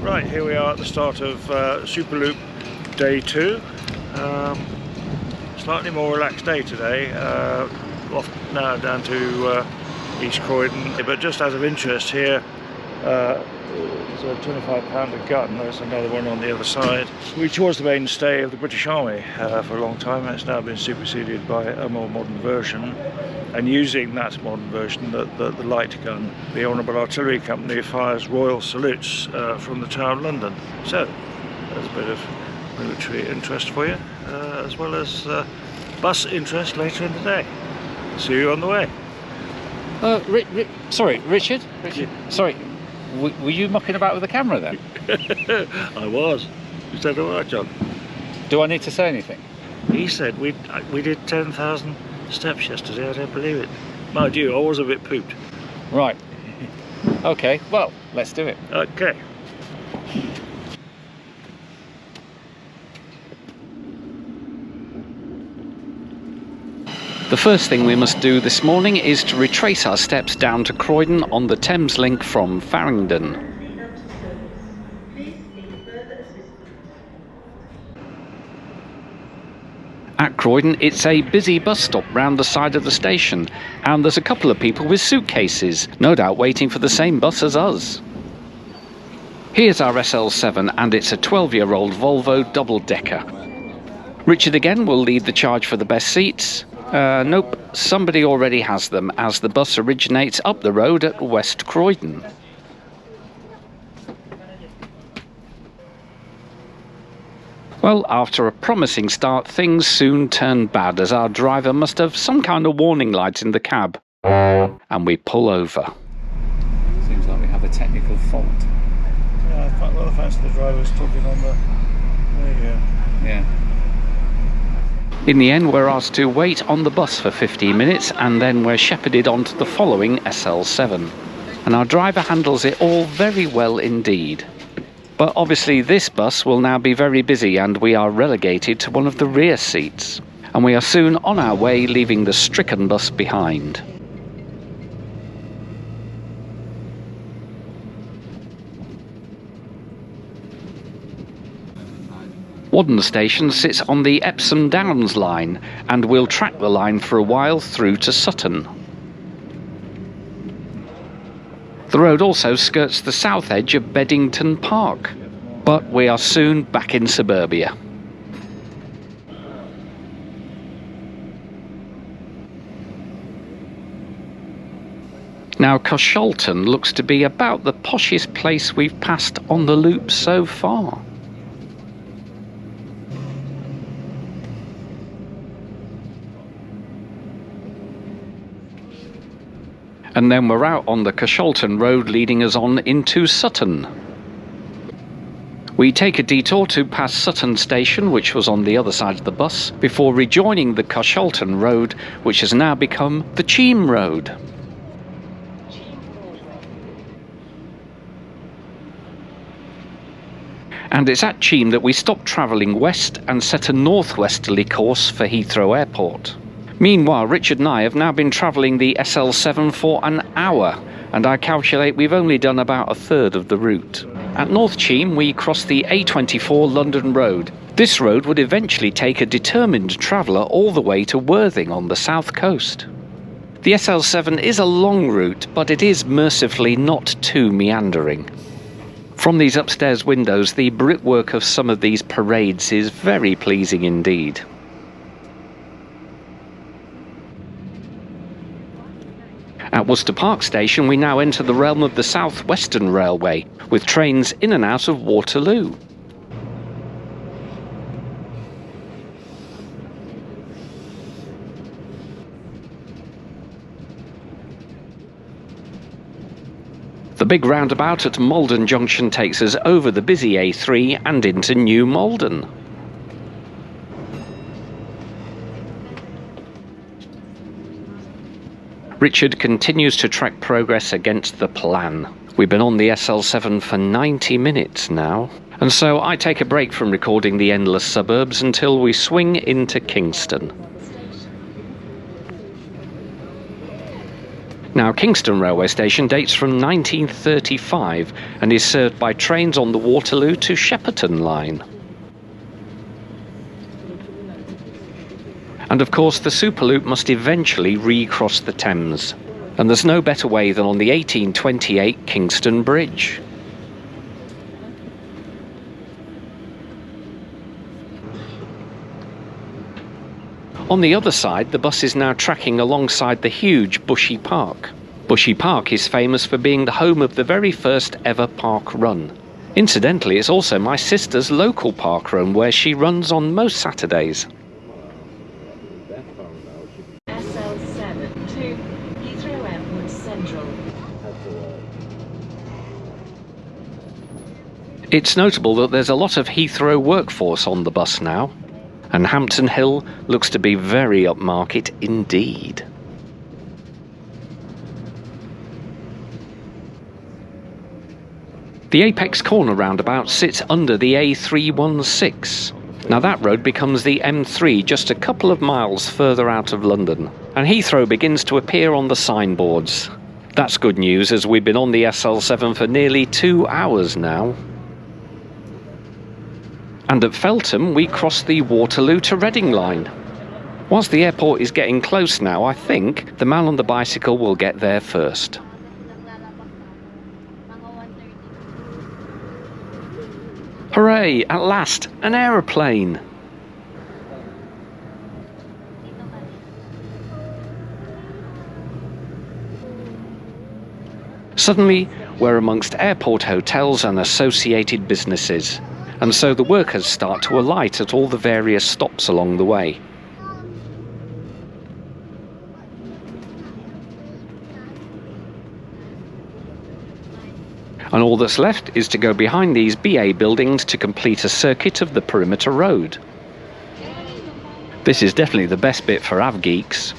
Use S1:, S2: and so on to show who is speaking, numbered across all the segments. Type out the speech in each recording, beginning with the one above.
S1: Right, here we are at the start of Superloop day 2. Slightly more relaxed day today. Off now down to East Croydon, but just out of interest here, there's a £25 a gun. There's another one on the other side, which was the mainstay of the British Army for a long time. It's now been superseded by a more modern version, and using that modern version, the light gun, the Honourable Artillery Company fires royal salutes from the Tower of London. So there's a bit of military interest for you, as well as bus interest later in the day. See you on the way.
S2: Sorry, Richard?
S1: Yeah.
S2: Sorry, were you mucking about with the camera then?
S1: I was. You said all right, John.
S2: Do I need to say anything?
S1: He said we did 10,000 steps yesterday. I don't believe it. Mind you, I was a bit pooped.
S2: Right. Okay, well, let's do it.
S1: Okay.
S2: The first thing we must do this morning is to retrace our steps down to Croydon on the Thames link from Farringdon. At Croydon, it's a busy bus stop round the side of the station, and there's a couple of people with suitcases, no doubt waiting for the same bus as us. Here's our SL7, and it's a 12-year-old Volvo double-decker. Richard again will lead the charge for the best seats. Nope, somebody already has them, as the bus originates up the road at West Croydon. Well, after a promising start, things soon turned bad, as our driver must have some kind of warning lights in the cab, and we pull over. Seems like we have a technical fault.
S1: Yeah, I quite well fancy the driver's talking on the radio.
S2: Yeah. In the end, we're asked to wait on the bus for 15 minutes, and then we're shepherded onto the following SL7. And our driver handles it all very well indeed. But obviously this bus will now be very busy, and we are relegated to one of the rear seats. And we are soon on our way, leaving the stricken bus behind. Whaddon Station sits on the Epsom Downs line, and we'll track the line for a while through to Sutton. The road also skirts the south edge of Beddington Park, but we are soon back in suburbia. Now, Coshalton looks to be about the poshest place we've passed on the loop so far. And then we're out on the Coshalton Road, leading us on into Sutton. We take a detour to pass Sutton Station, which was on the other side of the bus, before rejoining the Coshalton Road, which has now become the Cheam Road. And it's at Cheam that we stop travelling west and set a northwesterly course for Heathrow Airport. Meanwhile, Richard and I have now been travelling the SL7 for an hour, and I calculate we've only done about a third of the route. At North Cheam, we cross the A24 London Road. This road would eventually take a determined traveller all the way to Worthing on the south coast. The SL7 is a long route, but it is mercifully not too meandering. From these upstairs windows, the brickwork of some of these parades is very pleasing indeed. At Worcester Park Station, we now enter the realm of the South Western Railway, with trains in and out of Waterloo. The big roundabout at Malden Junction takes us over the busy A3 and into New Malden. Richard continues to track progress against the plan. We've been on the SL7 for 90 minutes now, and so I take a break from recording the endless suburbs until we swing into Kingston. Now, Kingston railway station dates from 1935 and is served by trains on the Waterloo to Shepperton line. And of course the Superloop must eventually recross the Thames, and there's no better way than on the 1828 Kingston Bridge. On the other side, the bus is now tracking alongside the huge Bushy Park. Bushy Park is famous for being the home of the very first ever park run. Incidentally, it's also my sister's local park run where she runs on most Saturdays.
S3: SL7 to Heathrow Airport Central.
S2: It's notable that there's a lot of Heathrow workforce on the bus now, and Hampton Hill looks to be very upmarket indeed. The Apex Corner roundabout sits under the A316. Now that road becomes the M3 just a couple of miles further out of London, and Heathrow begins to appear on the signboards. That's good news, as we've been on the SL7 for nearly 2 hours now. And at Feltham we cross the Waterloo to Reading line. Whilst the airport is getting close now, I think the man on the bicycle will get there first. Hooray! At last, an aeroplane! Suddenly, we're amongst airport hotels and associated businesses, and so the workers start to alight at all the various stops along the way. And all that's left is to go behind these BA buildings to complete a circuit of the perimeter road. This is definitely the best bit for avgeeks.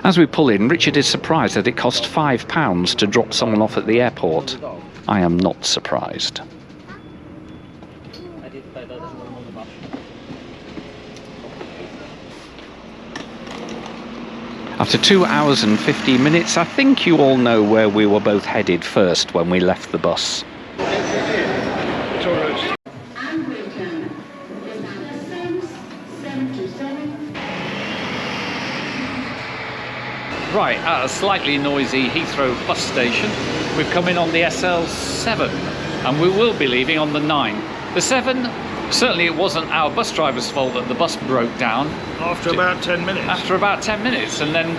S2: As we pull in, Richard is surprised that it cost £5 to drop someone off at the airport. I am not surprised. After 2 hours and 15 minutes, I think you all know where we were both headed first when we left the bus. Right, at a slightly noisy Heathrow bus station, we've come in on the SL7 and we will be leaving on the 9. The 7, certainly it wasn't our bus driver's fault that the bus broke down.
S1: After about 10 minutes.
S2: After about 10 minutes, and then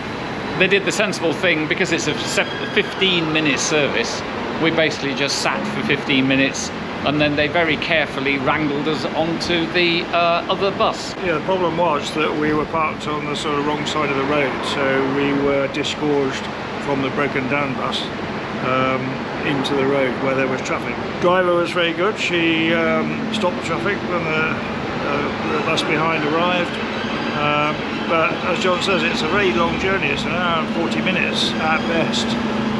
S2: they did the sensible thing, because it's a 15-minute service, we basically just sat for 15 minutes and then they very carefully wrangled us onto the other bus.
S1: Yeah, the problem was that we were parked on the sort of wrong side of the road, so we were disgorged from the broken down bus into the road where there was traffic. Driver was very good. She stopped the traffic when the bus behind arrived. But as John says, it's a very long journey. It's an hour and 40 minutes at best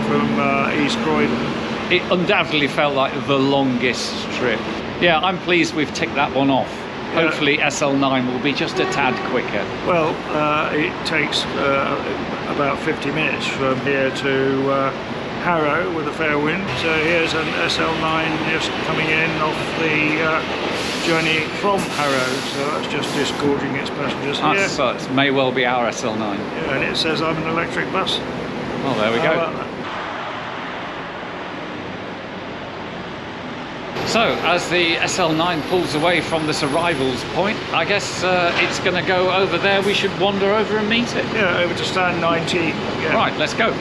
S1: from East Croydon.
S2: It undoubtedly felt like the longest trip. Yeah, I'm pleased we've ticked that one off. Hopefully SL9 will be just a tad quicker.
S1: Well, it takes about 50 minutes from here to Harrow with a fair wind. So here's an SL9 just coming in off the journey from Harrow. So that's just disgorging its passengers here.
S2: So it may well be our SL9.
S1: Yeah, and it says I'm an electric bus.
S2: Well, there we go. So, as the SL9 pulls away from this arrivals point, I guess it's going to go over there. We should wander over and meet it.
S1: Yeah, over to stand 19. Yeah.
S2: Right, let's go.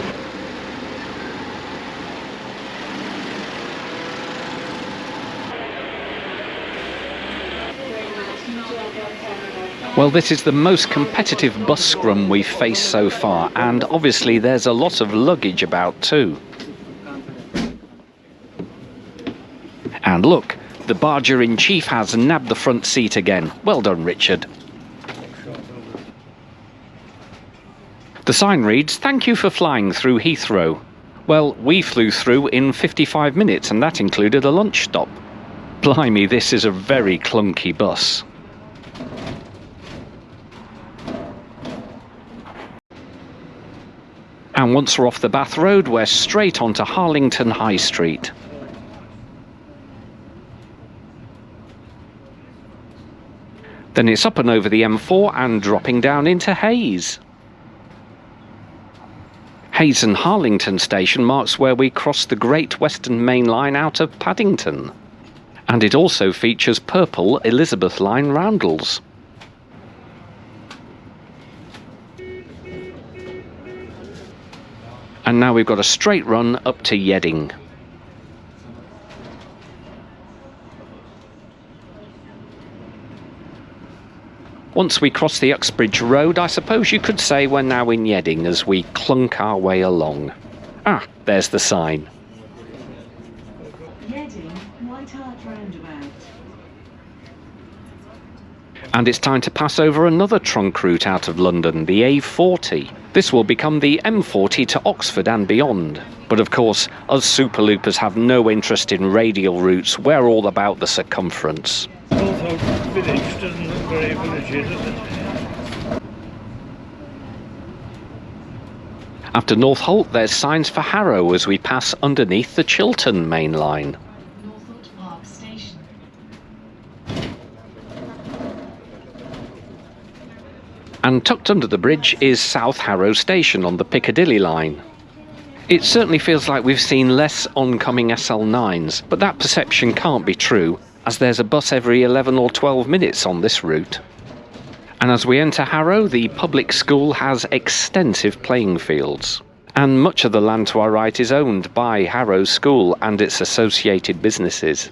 S2: Well, this is the most competitive bus scrum we've faced so far, and obviously there's a lot of luggage about too. And look, the Barger-in-Chief has nabbed the front seat again. Well done, Richard. The sign reads, "Thank you for flying through Heathrow. Well, we flew through in 55 minutes and that included a lunch stop. Blimey, this is a very clunky bus. And once we're off the Bath Road, we're straight onto Harlington High Street. Then it's up and over the M4 and dropping down into Hayes. Hayes and Harlington Station marks where we cross the Great Western Main Line out of Paddington. And it also features purple Elizabeth Line roundels. And now we've got a straight run up to Yeading. Once we cross the Uxbridge Road, I suppose you could say we're now in Yeading as we clunk our way along. Ah, there's the sign.
S3: Yeading, White Hart Roundabout.
S2: And it's time to pass over another trunk route out of London, the A40. This will become the M40 to Oxford and beyond. But of course, us Superloopers have no interest in radial routes. We're all about the circumference.
S1: Northolt village doesn't look very villagey, does it?
S2: After Northolt, there's signs for Harrow as we pass underneath the Chiltern main line.
S3: Northolt Park Station.
S2: And tucked under the bridge is South Harrow Station on the Piccadilly line. It certainly feels like we've seen less oncoming SL9s, but that perception can't be true, as there's a bus every 11 or 12 minutes on this route. And as we enter Harrow, the public school has extensive playing fields. And much of the land to our right is owned by Harrow School and its associated businesses.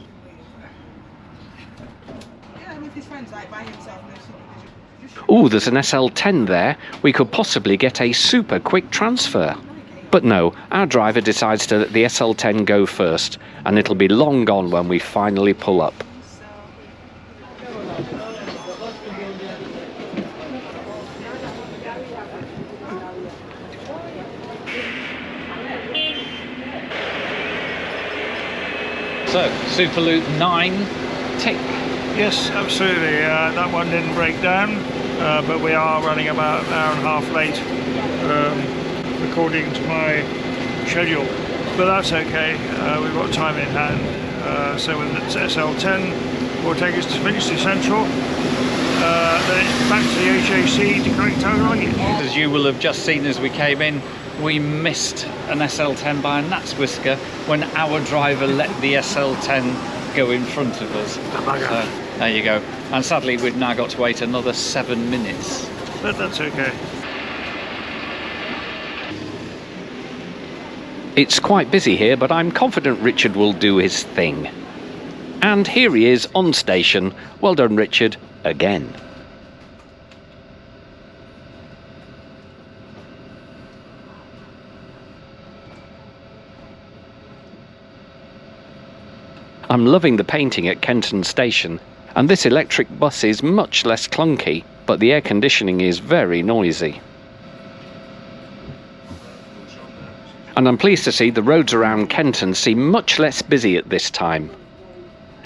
S2: Ooh, there's an SL10 there. We could possibly get a super quick transfer. But no, our driver decides to let the SL10 go first, and it'll be long gone when we finally pull up. So, Superloop 9, tick.
S1: Yes, absolutely. That one didn't break down, but we are running about an hour and a half late, according to my schedule. But that's okay. We've got time in hand. So with the SL10, will take us to Finchley Central. Then it's back to the HAC to correct our luggage.
S2: As you will have just seen as we came in, we missed an SL10 by a gnat's whisker when our driver let the SL10 go in front of us. So, there you go. And sadly, we've now got to wait another 7 minutes.
S1: But that's okay.
S2: It's quite busy here, but I'm confident Richard will do his thing. And here he is on station. Well done, Richard, again. I'm loving the painting at Kenton Station, and this electric bus is much less clunky, but the air conditioning is very noisy. And I'm pleased to see the roads around Kenton seem much less busy at this time.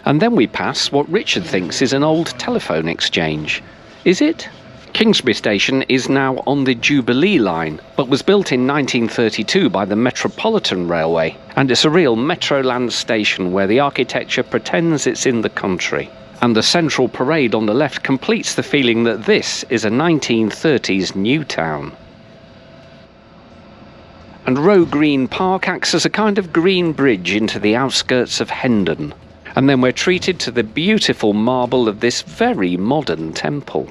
S2: And then we pass what Richard thinks is an old telephone exchange. Is it? Kingsbury Station is now on the Jubilee line, but was built in 1932 by the Metropolitan Railway, and it's a real Metroland station where the architecture pretends it's in the country. And the central parade on the left completes the feeling that this is a 1930s new town. And Row Green Park acts as a kind of green bridge into the outskirts of Hendon. And then we're treated to the beautiful marble of this very modern temple.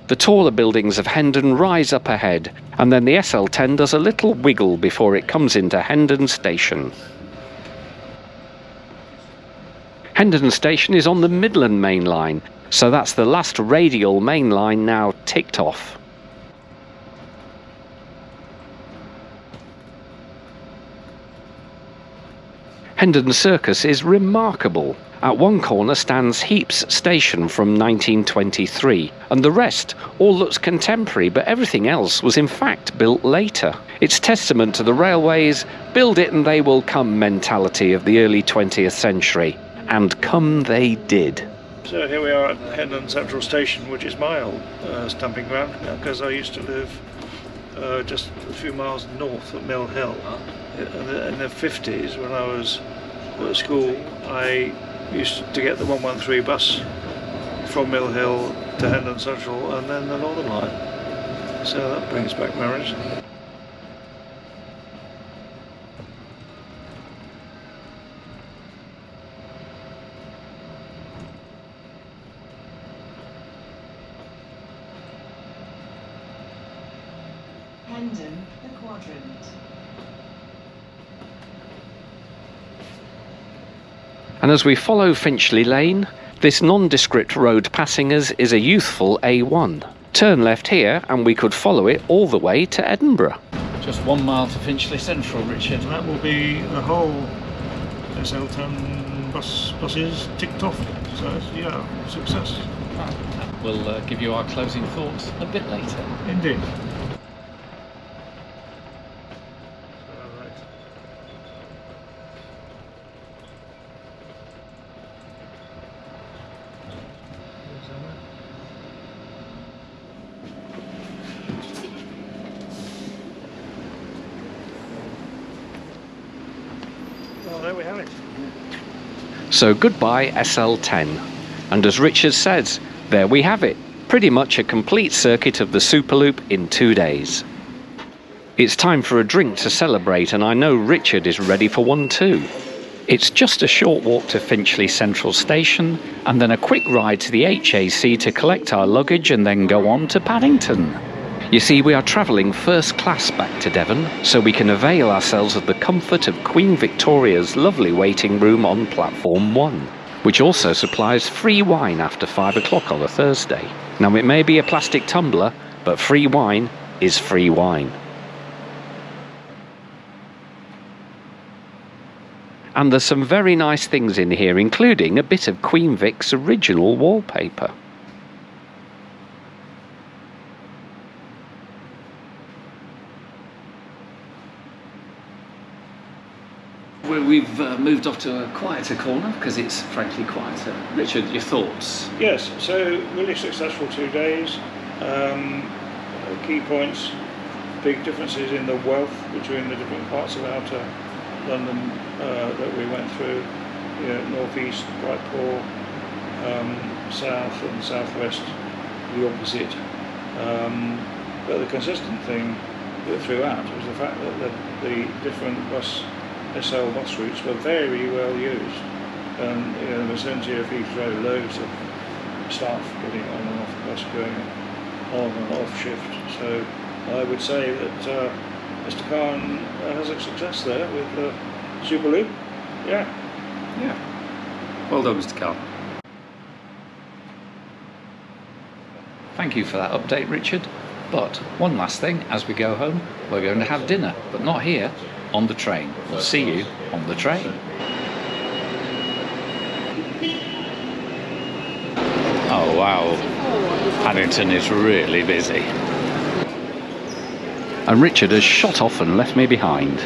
S2: The taller buildings of Hendon rise up ahead, and then the SL10 does a little wiggle before it comes into Hendon Station. Hendon Station is on the Midland Main Line, so that's the last radial main line now ticked off. Hendon Circus is remarkable. At one corner stands Heaps Station from 1923, and the rest all looks contemporary, but everything else was in fact built later. It's testament to the railways' build it and they will come mentality of the early 20th century. And come they did.
S1: So here we are at Hendon Central Station, which is my old stamping ground, because I used to live just a few miles north of Mill Hill. In the 50s, when I was at school, I used to get the 113 bus from Mill Hill to Hendon Central and then the Northern Line. So that brings back memories.
S3: Hendon, the Quadrant.
S2: And as we follow Finchley Lane, this nondescript road passing us is a youthful A1. Turn left here and we could follow it all the way to Edinburgh.
S4: Just 1 mile to Finchley Central, Richard.
S1: That will be the whole SL10 buses ticked off. So yeah, success.
S4: We'll give you our closing thoughts a bit later.
S1: Indeed. Well, there we have it.
S2: So goodbye SL10. And as Richard says, there we have it. Pretty much a complete circuit of the Superloop in 2 days. It's time for a drink to celebrate, and I know Richard is ready for one too. It's just a short walk to Finchley Central Station, and then a quick ride to the HAC to collect our luggage and then go on to Paddington. You see, we are travelling first class back to Devon, so we can avail ourselves of the comfort of Queen Victoria's lovely waiting room on Platform 1, which also supplies free wine after 5 o'clock on a Thursday. Now, it may be a plastic tumbler, but free wine is free wine. And there's some very nice things in here, including a bit of Queen Vic's original wallpaper.
S4: We've moved off to a quieter corner because it's frankly quieter. Richard, your thoughts?
S1: Yes, so really successful 2 days. Key points, big differences in the wealth between the different parts of outer London that we went through. You know, northeast, quite poor, south and southwest, the opposite. But the consistent thing throughout was the fact that the different SL bus routes were very well used, and you know, the vicinity of Heathrow, loads of staff getting on and off the bus, going on and off shift. So I would say that Mr. Khan has a success there with the Superloop. Yeah.
S4: Well done, Mr. Carl.
S2: Thank you for that update, Richard. But one last thing, as we go home, we're going to have dinner, but not here, on the train. We'll see you on the train.
S4: Oh wow, Paddington is really busy.
S2: And Richard has shot off and left me behind.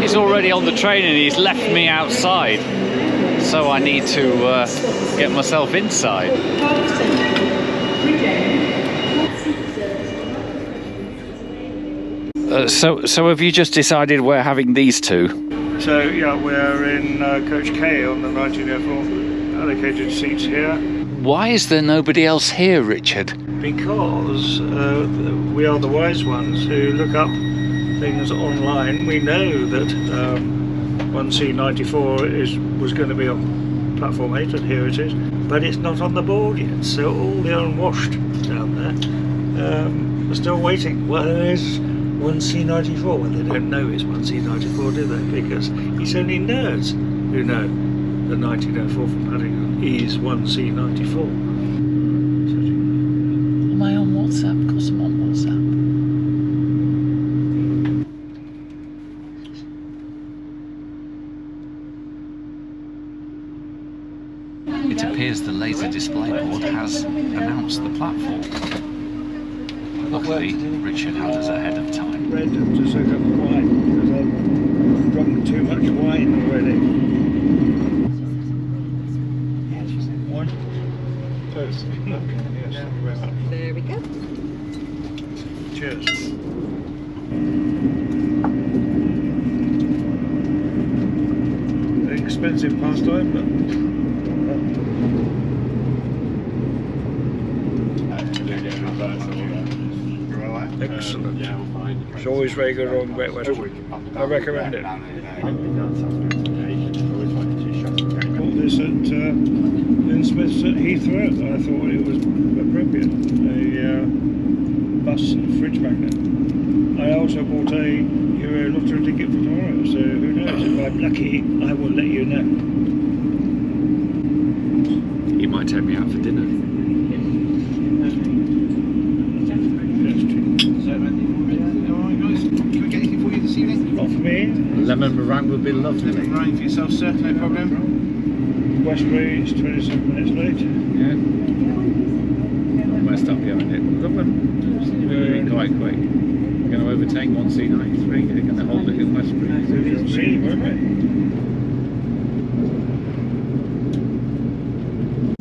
S4: He's already on the train and he's left me outside, so I need to get myself inside. So have you just decided we're having these two?
S1: So yeah, we're in Coach K on the 1904, allocated seats here.
S4: Why is there nobody else here, Richard?
S1: Because we are the wise ones who look up things online. We know that 1C94 was going to be on platform 8, and here it is, but it's not on the board yet, so all the unwashed down there are still waiting. Well, there's 1C94. Well, they don't know it's 1C94, do they? Because it's only nerds who know the 1904 from Paddington is 1C94.
S4: Am I on WhatsApp? Of course I'm on WhatsApp.
S2: has announced the platform. Luckily, Richard had us ahead of time.
S1: Red to soak up the wine because I've drunk too much wine already. One, two. Yes, thank you very much.
S5: There we go.
S1: Cheers. An expensive pastime, but. Excellent. It's always very good on Great Western. I recommend it. Bought this at Lynn Smith's at Heathrow. I thought it was appropriate. A bus fridge magnet. I also bought a Euro lottery ticket for tomorrow, so who knows? If I'm lucky, I will let you know.
S2: You might take me out for dinner.
S1: Not for me.
S6: Lemon meringue would be lovely.
S7: Lemon meringue for yourself, sir, no problem.
S1: Westbury is 27 minutes late.
S6: Yeah. Where stop behind it? Lovely. Moving quite quick. We're going to overtake 1C93. They're going to hold it in Westbury.
S1: See, won't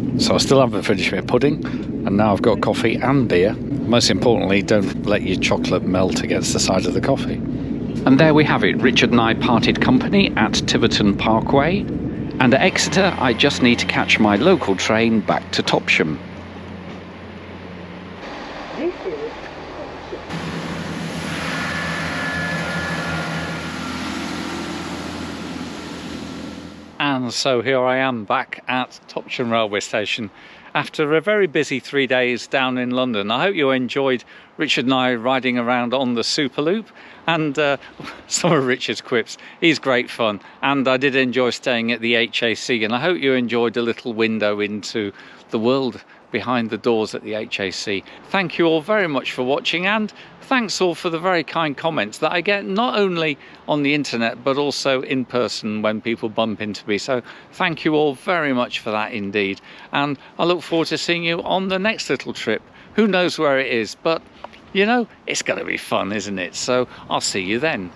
S1: we?
S2: So I still haven't finished my pudding, and now I've got coffee and beer. Most importantly, don't let your chocolate melt against the side of the coffee. And there we have it. Richard and I parted company at Tiverton Parkway, and at Exeter I just need to catch my local train back to Topsham. And so here I am back at Topsham railway station after a very busy 3 days down in London. I hope you enjoyed Richard and I riding around on the Superloop, and some of Richard's quips. He's great fun, and I did enjoy staying at the HAC, and I hope you enjoyed a little window into the world behind the doors at the HAC. Thank you all very much for watching, and thanks all for the very kind comments that I get not only on the internet but also in person when people bump into me. So thank you all very much for that indeed, and I look forward to seeing you on the next little trip. Who knows where it is, but you know, it's going to be fun, isn't it? So I'll see you then.